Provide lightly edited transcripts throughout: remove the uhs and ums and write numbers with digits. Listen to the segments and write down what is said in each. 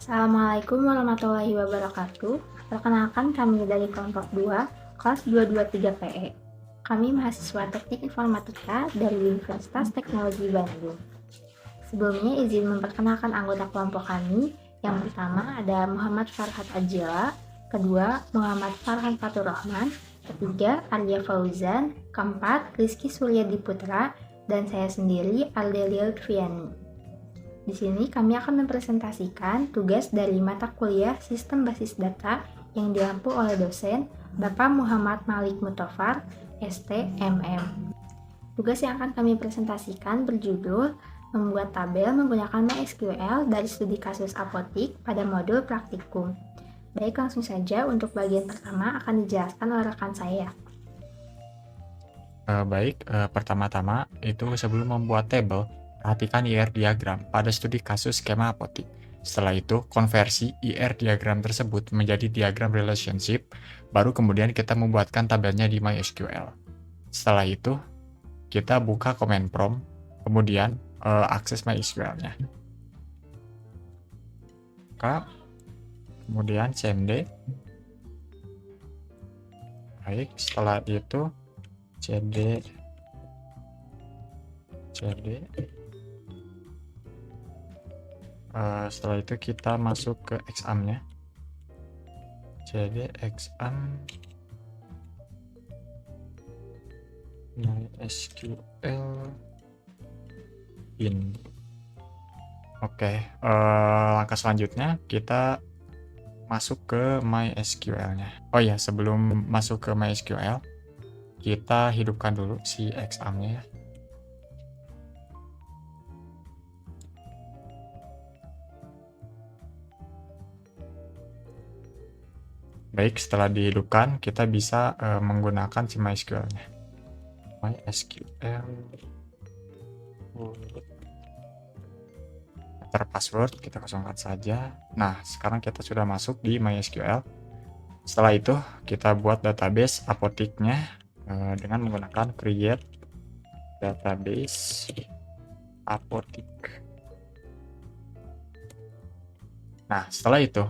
Assalamualaikum warahmatullahi wabarakatuh. Perkenalkan kami dari kelompok 2, kelas 223 PE. Kami mahasiswa Teknik Informatika dari Universitas Teknologi Bandung. Sebelumnya izin memperkenalkan anggota kelompok kami. Yang pertama ada Muhammad Farhat Ajila, kedua Muhammad Farhan Fatur Rahman, ketiga Arya Fauzan, keempat Rizky Suryadi Putra, dan saya sendiri Ardelia Lutfiani. Di sini kami akan mempresentasikan tugas dari mata kuliah Sistem Basis Data yang diampu oleh dosen Bapak Muhammad Malik Mutofar, STMM. Tugas yang akan kami presentasikan berjudul membuat tabel menggunakan MySQL dari studi kasus apotik pada modul praktikum. Baik, langsung saja untuk bagian pertama akan dijelaskan oleh rekan saya. Pertama-tama itu sebelum membuat tabel, perhatikan IR diagram pada studi kasus skema apotik. Setelah itu, konversi IR diagram tersebut menjadi diagram relationship, baru kemudian kita membuatkan tabelnya di MySQL. Setelah itu, kita buka command prompt, kemudian akses MySQL-nya. Kemudian cmd. Baik, setelah itu cd. Setelah itu kita masuk ke exam-nya. Jadi exam MySQL in. Oke, langkah selanjutnya kita masuk ke MySQL-nya. Oh ya, sebelum masuk ke MySQL, kita hidupkan dulu si exam-nya ya. Baik, setelah dihidupkan, kita bisa menggunakan si MySQL-nya. MySQL enter password, kita kosongkan saja. Nah, sekarang kita sudah masuk di MySQL. Setelah itu, kita buat database apotiknya dengan menggunakan create database apotik. Nah, setelah itu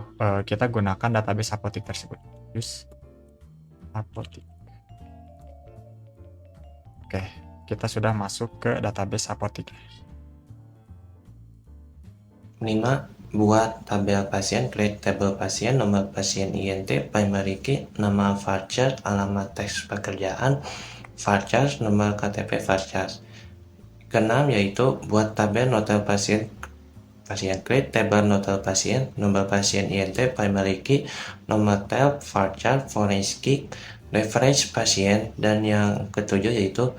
kita gunakan database apotik tersebut. Use apotik. Oke, kita sudah masuk ke database apotik. 5. Buat tabel pasien, create tabel pasien, nomor pasien INT, primary key, nama varchar, alamat teks pekerjaan, varchar, nomor KTP varchar. Keenam yaitu buat tabel notel pasien, create tabel notel pasien, nomor pasien INT, primary key, nomor tel, varchar, foreign key, reference pasien. Dan yang ketujuh yaitu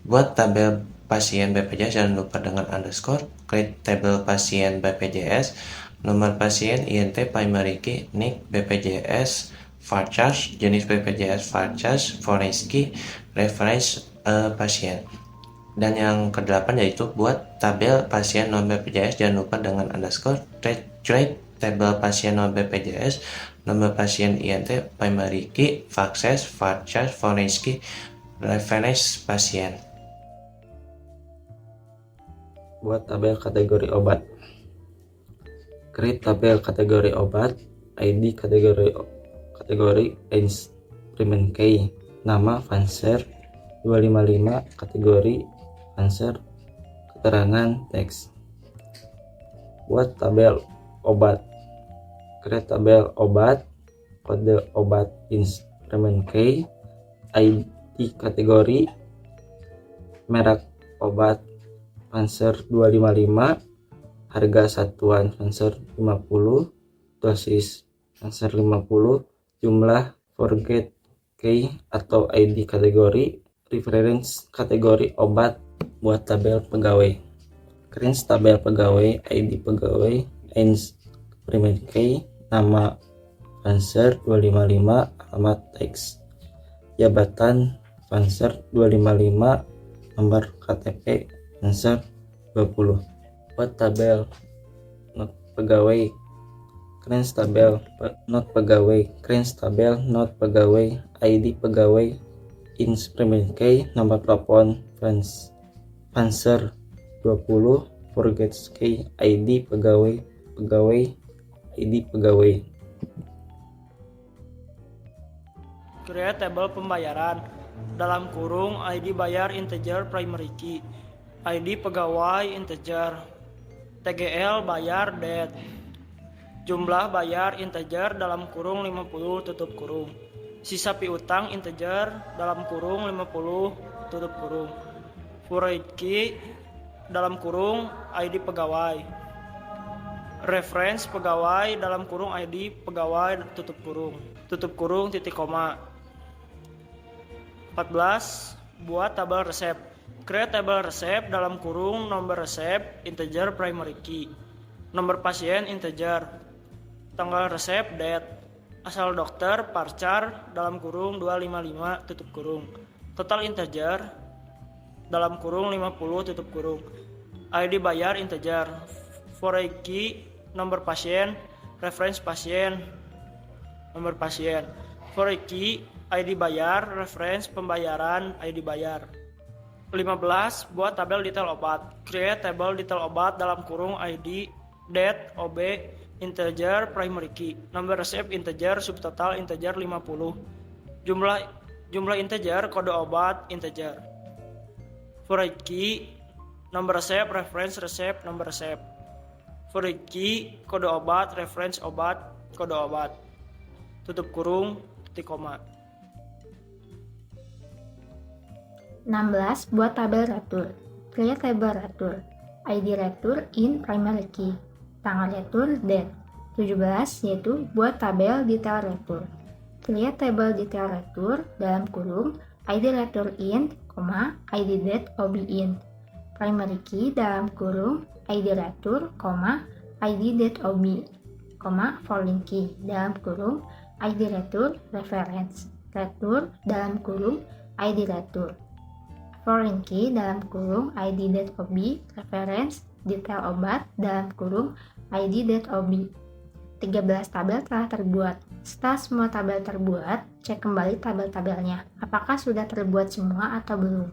buat tabel pasien BPJS, jangan lupa dengan underscore, create tabel pasien BPJS, nomor pasien INT, primary key, NIK, BPJS, varchar, jenis BPJS, varchar, foreign key, reference pasien. Dan yang kedelapan yaitu buat tabel pasien non BPJS, jangan lupa dengan underscore, create tabel pasien non BPJS, nomor pasien INT, primary key, faxes, varchar, foreign key, reference pasien. Buat tabel kategori obat, create tabel kategori obat, ID kategori instrument key, nama Fanser 255, kategori Fanser, keterangan teks. Buat tabel obat, create tabel obat, kode obat instrument key, ID kategori, merek obat Fanser 255, harga satuan Fanser 50, dosis Fanser 50, jumlah forget key atau ID kategori, reference kategori obat. Buat tabel pegawai, create tabel pegawai, ID pegawai, instrument key, nama Fanser 255, alamat teks, jabatan Fanser 255, nomor KTP Fanser 20. Buat tabel not pegawai, create tabel not pegawai, create tabel not pegawai, ID pegawai, instrument key, nomor telepon Fanser 20, forget key, ID pegawai, ID pegawai. Create table pembayaran. Dalam kurung ID bayar integer primary key. ID pegawai integer. TGL bayar date. Jumlah bayar integer dalam kurung 50 tutup kurung. Sisa piutang integer dalam kurung 50 tutup kurung. Void key dalam kurung ID pegawai. Reference pegawai dalam kurung ID pegawai tutup kurung titik koma. 14. Buat tabel resep. Create tabel resep dalam kurung nomor resep integer primary key. Nomor pasien integer. Tanggal resep date. Asal dokter parcar dalam kurung 255 tutup kurung. Total integer dalam kurung 50 tutup kurung. ID bayar integer. Void key nomor pasien, reference pasien, nomor pasien. Void key ID bayar, reference pembayaran, ID bayar. 15. Buat tabel detail obat. Create table detail obat dalam kurung ID, date, OB, integer, primary key. Nomor resep integer, subtotal integer 50. Jumlah integer, kode obat integer. Void key, nomor resep, reference resep, nomor resep. Void key, kode obat, reference obat, kode obat. Tutup kurung, titik koma. 16. Buat tabel retur. Create tabel retur. ID retur in primary key. Tanggal retur date. 17 yaitu buat tabel detail retur. Create tabel detail retur dalam kurung ID retur in, ID date OB in. Primary key dalam kurung ID retur, ID date OB, foreign key dalam kurung ID retur reference. Retur dalam kurung ID retur. Foreign key dalam kurung ID date OB, reference, detail obat dalam kurung ID date OB. 13 tabel telah terbuat. Setelah semua tabel terbuat, cek kembali tabel-tabelnya. Apakah sudah terbuat semua atau belum?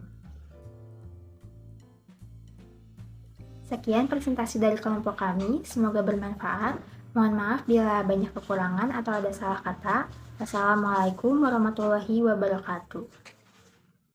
Sekian presentasi dari kelompok kami, semoga bermanfaat. Mohon maaf bila banyak kekurangan atau ada salah kata. Wassalamualaikum warahmatullahi wabarakatuh.